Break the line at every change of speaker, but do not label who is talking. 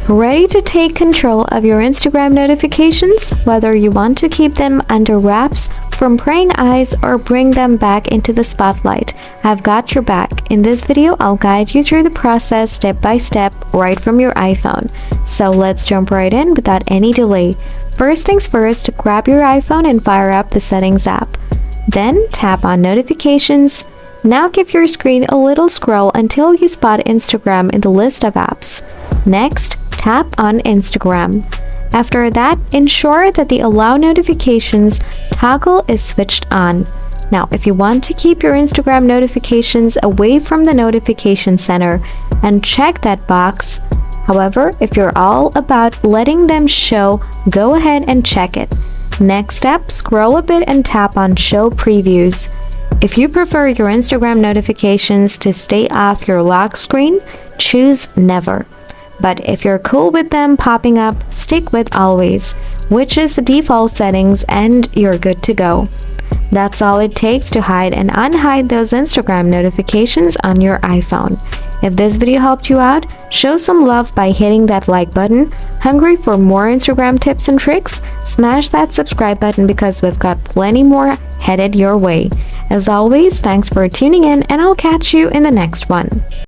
Ready to take control of your Instagram notifications? Whether you want to keep them under wraps from prying eyes or bring them back into the spotlight, I've got your back. In this video, I'll guide you through the process step by step right from your iPhone. So let's jump right in without any delay. First things first, grab your iPhone and fire up the Settings app. Then tap on Notifications. Now give your screen a little scroll until you spot Instagram in the list of apps. Next, tap on Instagram. After that, ensure that the Allow Notifications toggle is switched on. Now, if you want to keep your Instagram notifications away from the notification center, and check that box. However, if you're all about letting them show, go ahead and check it. Next step, scroll a bit and tap on Show Previews. If you prefer your Instagram notifications to stay off your lock screen, choose Never. But if you're cool with them popping up, stick with Always, which is the default settings, and you're good to go. That's all it takes to hide and unhide those Instagram notifications on your iPhone. If this video helped you out, show some love by hitting that like button. Hungry for more Instagram tips and tricks? Smash that subscribe button because we've got plenty more headed your way. As always, thanks for tuning in, and I'll catch you in the next one.